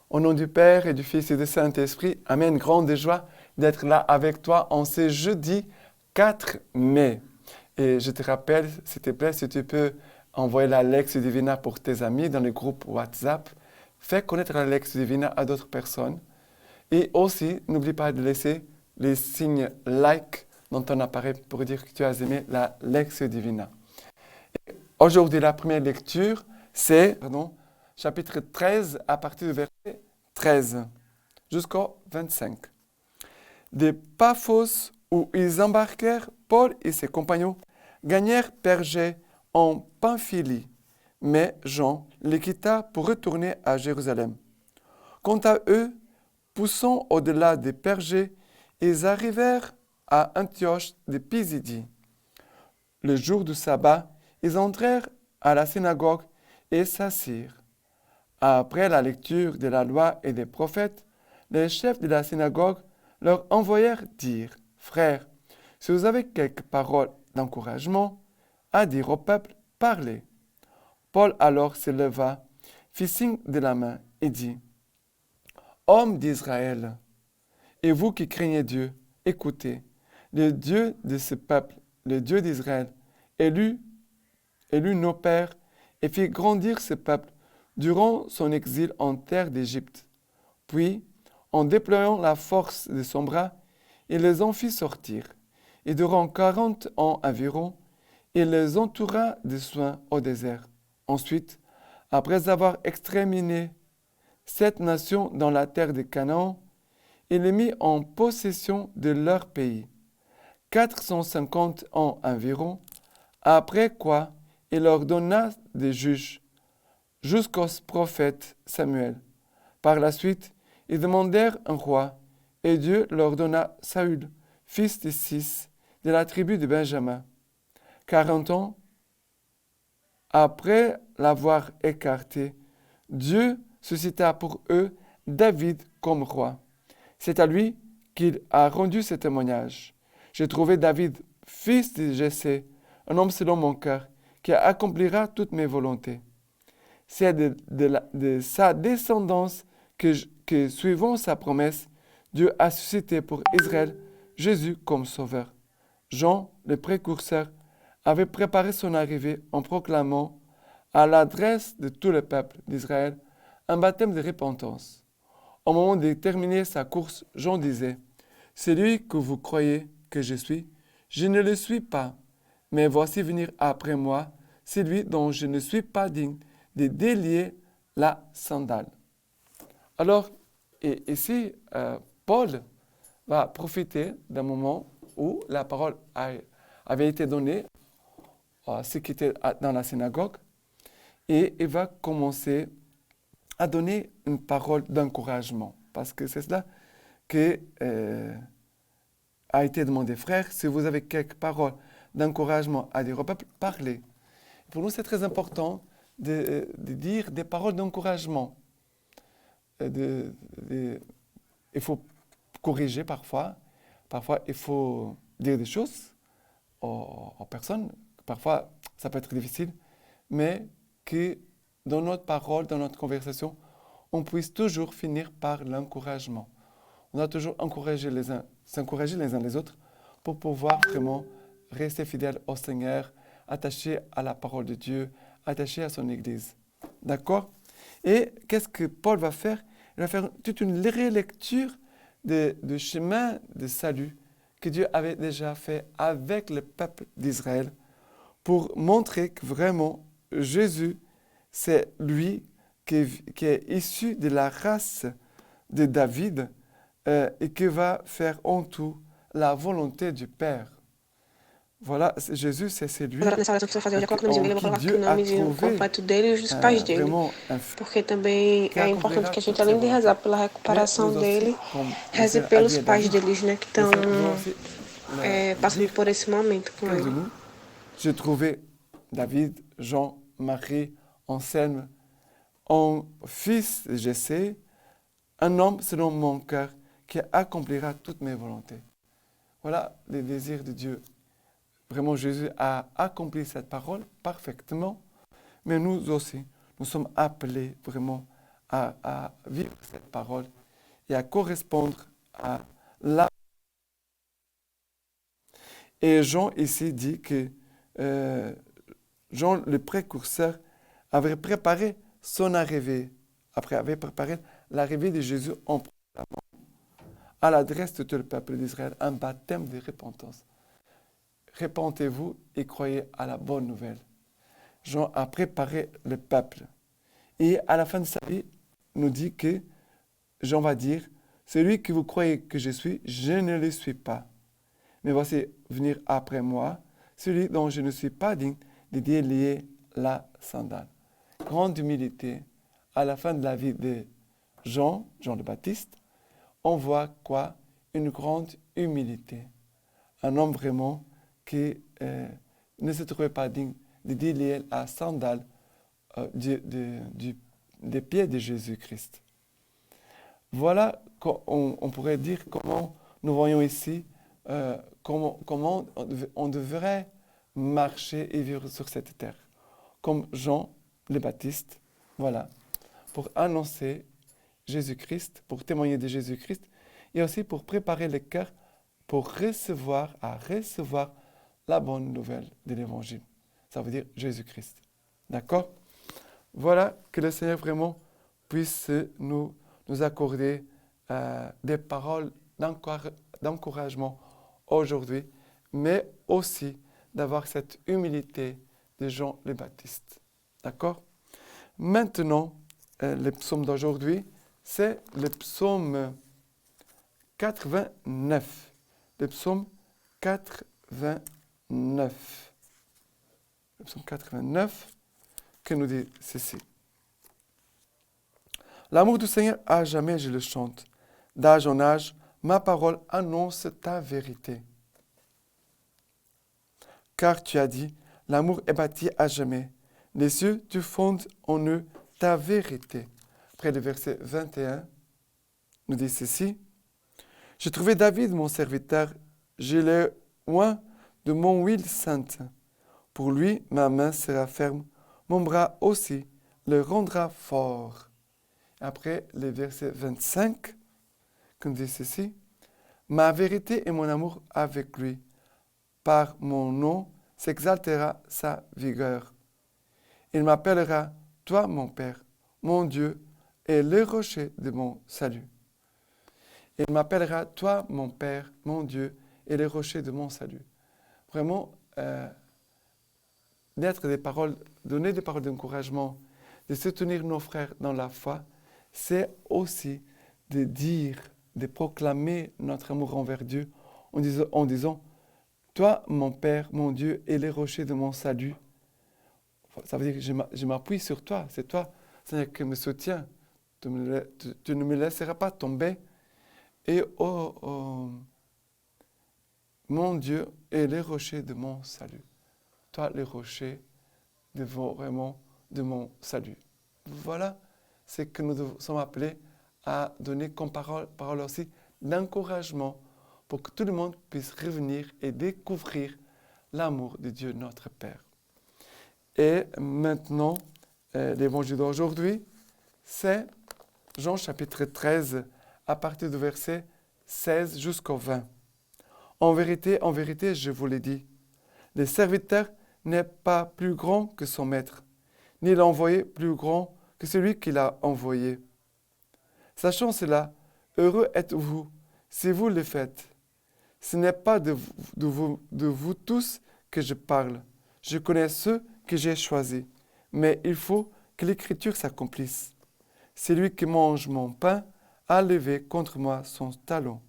Au nom du Père et du Fils et du Saint-Esprit, Amen. Grande joie d'être là avec toi en ce jeudi 4 mai. Et je te rappelle, s'il te plaît, si tu peux envoyer la Lectio Divina pour tes amis dans le groupe WhatsApp. Fais connaître la Lectio Divina à d'autres personnes. Et aussi, n'oublie pas de laisser les signes like dans ton appareil pour dire que tu as aimé la Lectio Divina. Aujourd'hui, la première lecture, c'est chapitre 13 à partir du verset 13 jusqu'au 25. De Paphos, où ils embarquèrent, Paul et ses compagnons gagnèrent Pergé en Pamphylie, mais Jean les quitta pour retourner à Jérusalem. Quant à eux, poussant au-delà de Pergé, ils arrivèrent à Antioche de Pisidie. Le jour du sabbat, ils entrèrent à la synagogue et s'assirent. Après la lecture de la loi et des prophètes, les chefs de la synagogue leur envoyèrent dire, « Frères, si vous avez quelques paroles d'encouragement à dire au peuple, parlez. » Paul alors se leva, fit signe de la main et dit, « Hommes d'Israël, et vous qui craignez Dieu, écoutez, le Dieu de ce peuple, le Dieu d'Israël, élu nos pères et fit grandir ce peuple durant son exil en terre d'Égypte. Puis, en déployant la force de son bras, il les en fit sortir. Et durant 40 ans environ, il les entoura de soins au désert. Ensuite, après avoir exterminé 7 nations dans la terre de Canaan, il les mit en possession de leur pays. 450 ans environ, après quoi il leur donna des juges, jusqu'au prophète Samuel. Par la suite, ils demandèrent un roi, et Dieu leur donna Saül, fils de Cis, de la tribu de Benjamin. 40 ans après l'avoir écarté, Dieu suscita pour eux David comme roi. C'est à lui qu'il a rendu ce témoignage. J'ai trouvé David, fils de Jessé, un homme selon mon cœur, qui accomplira toutes mes volontés. C'est de sa descendance que, suivant sa promesse, Dieu a suscité pour Israël Jésus comme sauveur. Jean, le précurseur, avait préparé son arrivée en proclamant à l'adresse de tout le peuple d'Israël un baptême de repentance. Au moment de terminer sa course, Jean disait, « Celui que vous croyez que je suis, je ne le suis pas, mais voici venir après moi, celui dont je ne suis pas digne de délier la sandale. » Alors, ici, Paul va profiter d'un moment où la parole avait été donnée à ceux qui étaient dans la synagogue et il va commencer à donner une parole d'encouragement. Parce que c'est cela qui a été demandé. Frères, si vous avez quelques paroles d'encouragement à dire au peuple, parlez. Pour nous, c'est très important de dire des paroles d'encouragement. Il faut corriger parfois. Parfois, il faut dire des choses aux personnes. Parfois, ça peut être difficile. Mais que dans notre parole, dans notre conversation, on puisse toujours finir par l'encouragement. On doit toujours s'encourager les uns les autres pour pouvoir vraiment rester fidèle au Seigneur, attaché à la parole de Dieu, attaché à son Église. D'accord? Et qu'est-ce que Paul va faire? Il va faire toute une relecture du chemin de salut que Dieu avait déjà fait avec le peuple d'Israël pour montrer que vraiment Jésus, c'est lui qui est issu de la race de David et qui va faire en tout la volonté du Père. Voilà, Jésus, c'est celui Nessa oração que você fazer, eu já coloco o nomezinho dele, eu vou colocar aqui o Dieu a nomezinho trouvé completo dele e os pais dele. vraiment Porque também que é importante accomplira que a gente, toutes ses além de volontés. rezar pela Mais recuperação nous aussi, dele, comme le reze Seigneur a dit pelos à pais David, deles, né, que le estão Seigneur veut aussi passando dire por esse momento com de ele. nous. J'ai trouvé David, Jean, Marie, Anselme, un fils de Jessé, un homme selon mon cœur qui accomplira toutes mes volontés. Voilà les désirs de Dieu. Vraiment, Jésus a accompli cette parole parfaitement, mais nous aussi, nous sommes appelés vraiment à vivre cette parole et à correspondre à la... Et Jean ici dit que Jean, le précurseur, avait préparé son arrivée, après avait préparé l'arrivée de Jésus en proclamant à l'adresse de tout le peuple d'Israël un baptême de repentance. Repentez-vous et croyez à la bonne nouvelle. Jean a préparé le peuple. Et à la fin de sa vie, nous dit que Jean va dire, celui que vous croyez que je suis, je ne le suis pas. Mais voici venir après moi, celui dont je ne suis pas digne de délier la sandale. Grande humilité. À la fin de la vie de Jean le Baptiste, on voit quoi? Une grande humilité. Un homme vraiment qui ne se trouvait pas digne de délier la sandale des pieds de Jésus-Christ. Voilà, on pourrait dire comment nous voyons ici comment on devrait marcher et vivre sur cette terre. Comme Jean le Baptiste, voilà, pour annoncer Jésus-Christ, pour témoigner de Jésus-Christ, et aussi pour préparer le cœur pour recevoir la bonne nouvelle de l'Évangile. Ça veut dire Jésus-Christ. D'accord? Voilà, que le Seigneur vraiment puisse nous accorder des paroles d'encouragement aujourd'hui, mais aussi d'avoir cette humilité de Jean le Baptiste. D'accord? Maintenant, le psaume d'aujourd'hui, c'est le psaume 89. Le psaume 89. Le psaume 89 que nous dit ceci. L'amour du Seigneur, à jamais je le chante. D'âge en âge, ma parole annonce ta vérité. Car tu as dit, l'amour est bâti à jamais. Les cieux, tu fondes en eux ta vérité. Après le verset 21, nous dit ceci. J'ai trouvé David, mon serviteur, je l'ai oint de mon huile sainte. Pour lui, ma main sera ferme, mon bras aussi le rendra fort. Après le verset 25, nous dit ceci. Ma vérité et mon amour avec lui. Par mon nom s'exaltera sa vigueur. Il m'appellera, toi mon Père, mon Dieu, et le rocher de mon salut. Il m'appellera, toi mon Père, mon Dieu, et le rocher de mon salut. Vraiment, donner des paroles d'encouragement, de soutenir nos frères dans la foi, c'est aussi de dire, de proclamer notre amour envers Dieu en disant, toi mon Père, mon Dieu, et le rocher de mon salut. Ça veut dire que je m'appuie sur toi, c'est toi, Seigneur, qui me soutiens. Tu ne me laisseras pas tomber. Et mon Dieu est le rocher de mon salut. Toi, le rocher vraiment de mon salut. Voilà ce que nous sommes appelés à donner comme parole aussi d'encouragement pour que tout le monde puisse revenir et découvrir l'amour de Dieu notre Père. Et maintenant, l'évangile d'aujourd'hui, c'est Jean chapitre 13, à partir du verset 16 jusqu'au 20. En vérité, je vous l'ai dit, le serviteur n'est pas plus grand que son maître, ni l'envoyé plus grand que celui qui l'a envoyé. Sachant cela, heureux êtes-vous si vous le faites. Ce n'est pas de vous tous que je parle. Je connais ceux que j'ai choisis, mais il faut que l'Écriture s'accomplisse. Celui qui mange mon pain a levé contre moi son talon.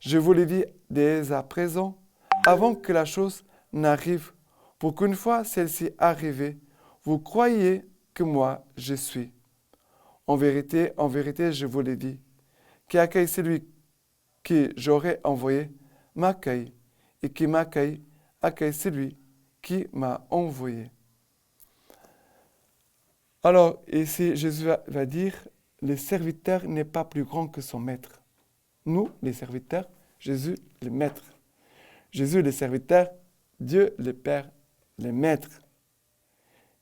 Je vous le dis dès à présent, avant que la chose n'arrive, pour qu'une fois celle-ci arrivée, vous croyiez que moi je suis. En vérité, je vous le dis, qui accueille celui que j'aurai envoyé, m'accueille, et qui m'accueille, accueille celui qui m'a envoyé. Alors, ici, Jésus va dire, le serviteur n'est pas plus grand que son maître. Nous, les serviteurs, Jésus, le maître. Jésus, le serviteur, Dieu, le Père, le maître.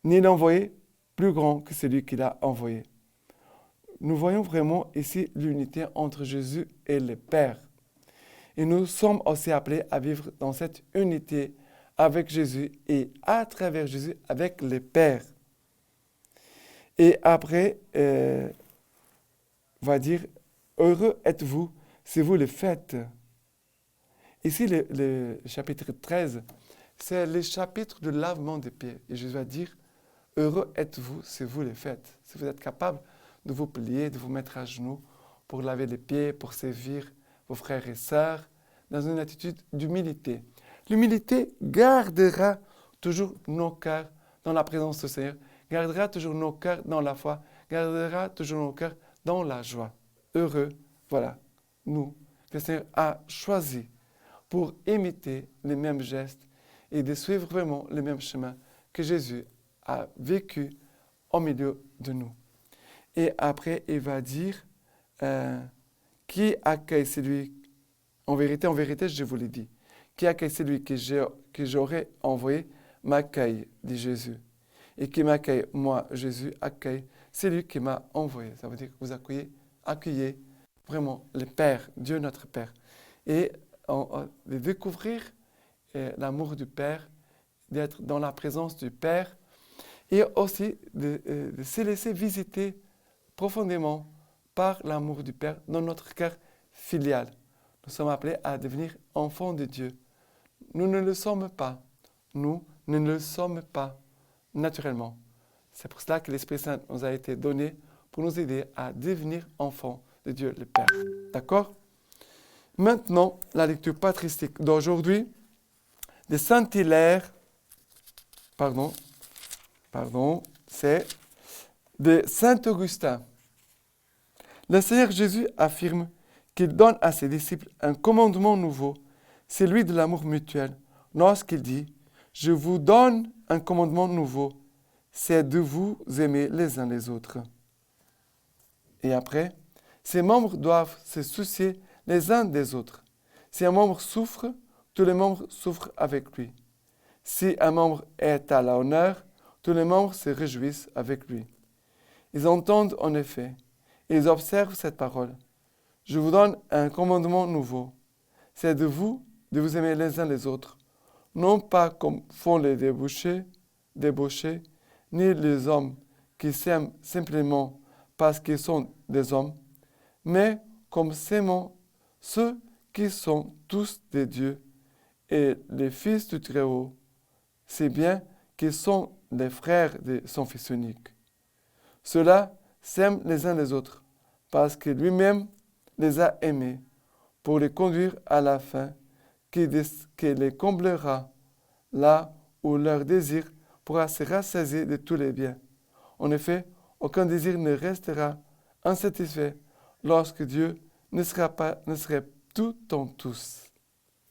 Ni l'envoyé plus grand que celui qui l'a envoyé. nous voyons vraiment ici l'unité entre Jésus et le Père. Et nous sommes aussi appelés à vivre dans cette unité avec Jésus et à travers Jésus avec le Père. Et après, on va dire, heureux êtes-vous si vous le faites. Ici, le chapitre 13, c'est le chapitre de lavement des pieds. Et Jésus va dire, heureux êtes-vous si vous le faites. Si vous êtes capable de vous plier, de vous mettre à genoux pour laver les pieds, pour servir vos frères et sœurs, dans une attitude d'humilité. L'humilité gardera toujours nos cœurs dans la présence du Seigneur, gardera toujours nos cœurs dans la foi, gardera toujours nos cœurs dans la joie. Heureux, voilà, nous, que le Seigneur a choisi pour imiter les mêmes gestes et de suivre vraiment le même chemin que Jésus a vécu au milieu de nous. Et après, il va dire, qui accueille celui, en vérité, je vous l'ai dit, qui accueille celui que j'aurais envoyé m'accueille, dit Jésus. Et qui m'accueille, moi, Jésus, accueille celui qui m'a envoyé. Ça veut dire que vous accueillez vraiment le Père, Dieu notre Père. Et de découvrir l'amour du Père, d'être dans la présence du Père, et aussi de se laisser visiter profondément par l'amour du Père dans notre cœur filial. Nous sommes appelés à devenir enfants de Dieu. Nous ne le sommes pas. Nous ne le sommes pas naturellement. C'est pour cela que l'Esprit Saint nous a été donné pour nous aider à devenir enfants de Dieu le Père. D'accord? Maintenant, la lecture patristique d'aujourd'hui de Saint-Hilaire, c'est de Saint-Augustin. Le Seigneur Jésus affirme qu'il donne à ses disciples un commandement nouveau, celui de l'amour mutuel, lorsqu'il dit « Je vous donne un commandement nouveau, c'est de vous aimer les uns les autres. » Et après, ses membres doivent se soucier les uns des autres. Si un membre souffre, tous les membres souffrent avec lui. Si un membre est à l'honneur, tous les membres se réjouissent avec lui. Ils entendent en effet, et ils observent cette parole. Je vous donne un commandement nouveau. C'est de vous aimer les uns les autres, non pas comme font les débauchés, ni les hommes qui s'aiment simplement parce qu'ils sont des hommes, mais comme s'aimant ceux qui sont tous des dieux et les fils du Très-Haut, c'est bien qu'ils sont les frères de son Fils unique. Ceux-là s'aiment les uns les autres parce que lui-même les a aimés pour les conduire à la fin qui les comblera là où leur désir pourra se rassasier de tous les biens. En effet, aucun désir ne restera insatisfait lorsque Dieu ne serait tout en tous.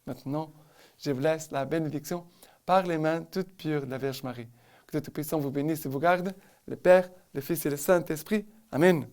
Maintenant, je vous laisse la bénédiction par les mains toutes pures de la Vierge Marie. Que Dieu Tout-Puissant vous bénisse et vous garde, le Père, le Fils et le Saint-Esprit. Amen.